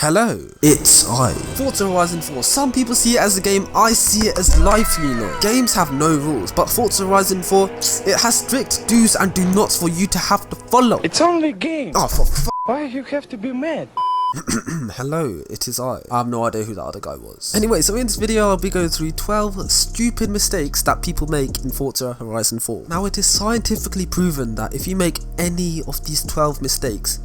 Hello, it's I. Forza Horizon 4. Some people see it as a game, I see it as life, you know. Games have no rules, but Forza Horizon 4, it has strict do's and do nots for you to have to follow. It's only a game. Oh, for f***. Why you have to be mad? Hello, it is I. I have no idea who that other guy was. Anyway, so in this video I'll be going through 12 stupid mistakes that people make in Forza Horizon 4. Now it is scientifically proven that if you make any of these 12 mistakes,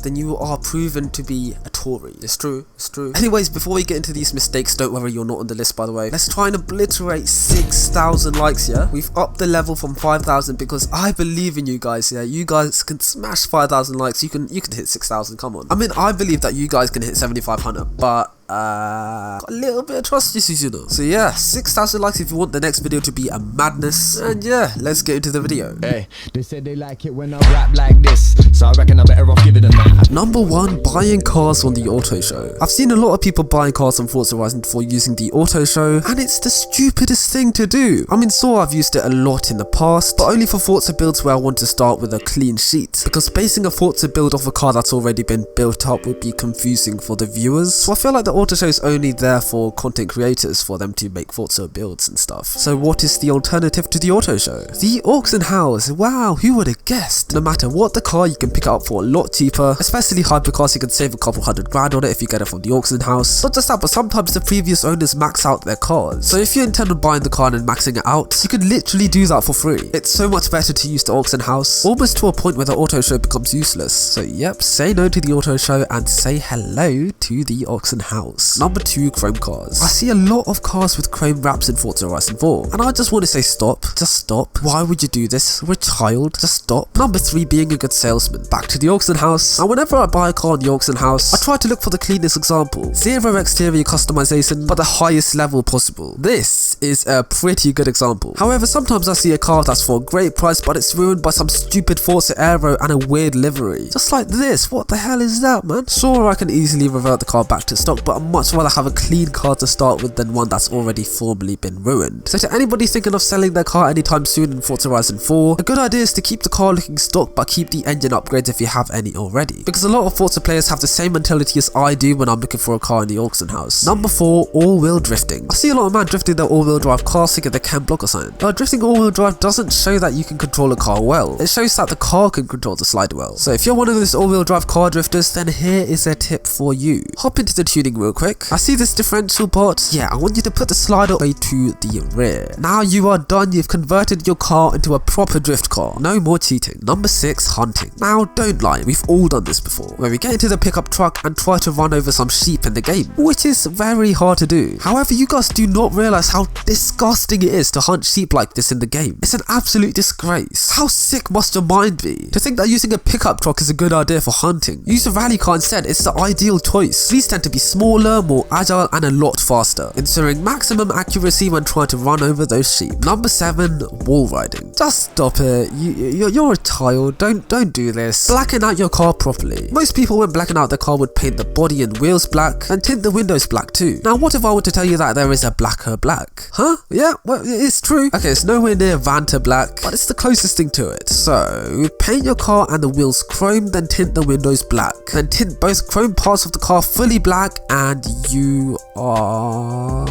then you are proven to be a Tory. It's true, it's true. Anyways, before we get into these mistakes, don't worry, you're not on the list, by the way. Let's try and obliterate 6,000 likes, yeah? We've upped the level from 5,000 because I believe in you guys, yeah? You guys can smash 5,000 likes, you can hit 6,000, come on. I mean, I believe that you guys can hit 7,500, but got a little bit of trust issues, you know. So yeah, 6,000 likes if you want the next video to be a madness. And yeah, let's get into the video. Hey, they said they like it when I rap like this, so I reckon I better off giving them that. Number 1, buying cars on the auto show. I've seen a lot of people buying cars on Forza Horizon 4 using the auto show, and it's the stupidest thing to do. I mean, I've used it a lot in the past, but only for Forza builds where I want to start with a clean sheet, because basing a Forza build off a car that's already been built up would be confusing for the viewers. So I feel like the auto show is only there for content creators, for them to make Forza builds and stuff. So what is the alternative to the auto show? The auction house. Wow, who would have guessed? No matter what the car, you can pick it up for a lot cheaper, especially hypercars. You can save a couple $100 on it if you get it from the auction house. Not just that, but sometimes the previous owners max out their cars. So if you intend on buying the car and maxing it out, you could literally do that for free. It's so much better to use the auction house, almost to a point where the auto show becomes useless. So yep, say no to the auto show and say hello to the auction house. Number 2, chrome cars. I see a lot of cars with chrome wraps in Forza Horizon 4, and I just want to say stop. Just stop. Why would you do this? We're a child. Just stop. Number 3, being a good salesman. Back to the auction house, and whenever I buy a car in the auction house, I try to look for the cleanest example. Zero exterior customization, but the highest level possible. This is a pretty good example. However, sometimes I see a car that's for a great price, but it's ruined by some stupid Forza Aero and a weird livery. Just like this. What the hell is that, man? Sure, I can easily revert the car back to stock, but I'd much rather have a clean car to start with than one that's already formally been ruined. So to anybody thinking of selling their car anytime soon in Forza Horizon 4, a good idea is to keep the car looking stock, but keep the engine upgrades if you have any already. Because a lot of Forza players have the same mentality as I do when I'm looking for a car in the auction house. Number 4, all-wheel drifting. I see a lot of men drifting their all-wheel drive cars thinking they can block or something. But drifting all-wheel drive doesn't show that you can control a car well. It shows that the car can control the slide well. So if you're one of those all-wheel drive car drifters, then here is a tip for you. Hop into the tuning real quick. I see this differential part. Yeah, I want you to put the slider way to the rear. Now you are done. You've converted your car into a proper drift car. No more cheating. Number 6, hunting. Now don't lie, we've all done this before, where we get into the pickup truck and try to run over some sheep in the game, which is very hard to do. However, you guys do not realize how disgusting it is to hunt sheep like this in the game. It's an absolute disgrace. How sick must your mind be to think that using a pickup truck is a good idea for hunting? Use a rally car instead. It's the ideal choice. These tend to be smaller, more agile, and a lot faster, ensuring maximum accuracy when trying to run over those sheep. Number 7, wall riding. Just stop it. You're a child. Don't do this. Blacken out your car properly. Most people, when blacking out their car, would paint the body and wheels black and tint the windows black too. Now what if I were to tell you that there is a blacker black? Huh? Yeah, well, it's true. Okay, it's nowhere near Vanta black, but it's the closest thing to it. So paint your car and the wheels chrome, then tint the windows black. Then tint both chrome parts of the car fully black, and you are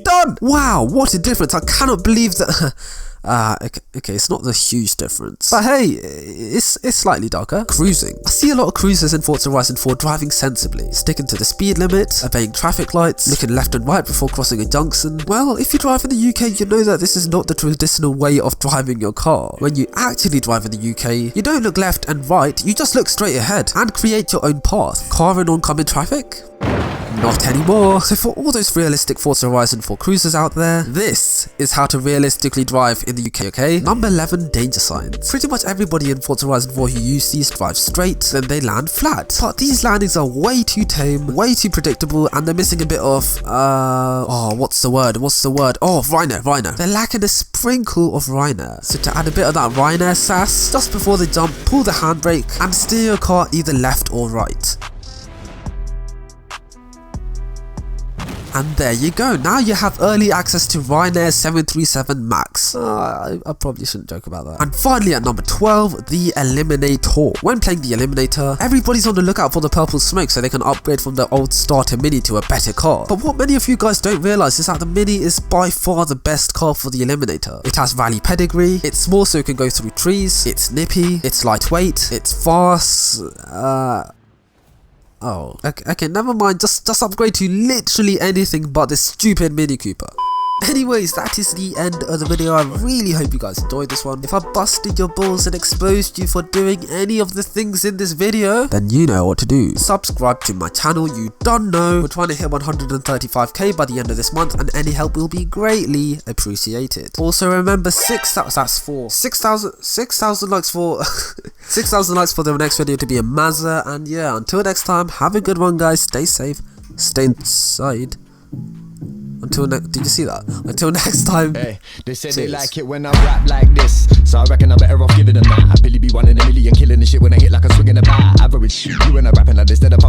done. Wow, what a difference. I cannot believe that. Okay, it's not the huge difference, but hey, it's slightly darker. Cruising. I see a lot of cruisers in Forza Horizon 4 driving sensibly, sticking to the speed limit, obeying traffic lights, looking left and right before crossing a junction. Well, if you drive in the UK, you know that this is not the traditional way of driving your car. When you actually drive in the UK, you don't look left and right, you just look straight ahead and create your own path. Car in oncoming traffic? Not anymore. So for all those realistic Forza Horizon 4 cruisers out there, this is how to realistically drive in the UK, okay? Number 11, danger signs. Pretty much everybody in Forza Horizon 4 who use these drive straight, then they land flat. But these landings are way too tame, way too predictable, and they're missing a bit of, what's the word? Oh, Ryanair. They're lacking a sprinkle of Ryanair. So to add a bit of that Ryanair sass, just before they jump, pull the handbrake and steer your car either left or right. And there you go, now you have early access to Ryanair 737 MAX. I probably shouldn't joke about that. And finally at number 12, the Eliminator. When playing the Eliminator, everybody's on the lookout for the purple smoke so they can upgrade from the old starter Mini to a better car. But what many of you guys don't realise is that the Mini is by far the best car for the Eliminator. It has rally pedigree, it's small so it can go through trees, it's nippy, it's lightweight, it's fast, oh, okay, never mind, just upgrade to literally anything but this stupid Mini Cooper. Anyways, that is the end of the video. I really hope you guys enjoyed this one. If I busted your balls and exposed you for doing any of the things in this video, then you know what to do. Subscribe to my channel, you don't know. We're trying to hit 135k by the end of this month, and any help will be greatly appreciated. Also remember 6,000 likes for 6,000 likes for the next video to be a Mazza. And yeah, until next time, have a good one guys, stay safe, stay inside. Did you see that? Until next time. Hey, they say cheers. They like it when I rap like this, so I reckon I'm better off giving them that. I Billy be 1 in a million, killing the shit when I hit like a swing in a bat. Average, you and I rapping like this, instead of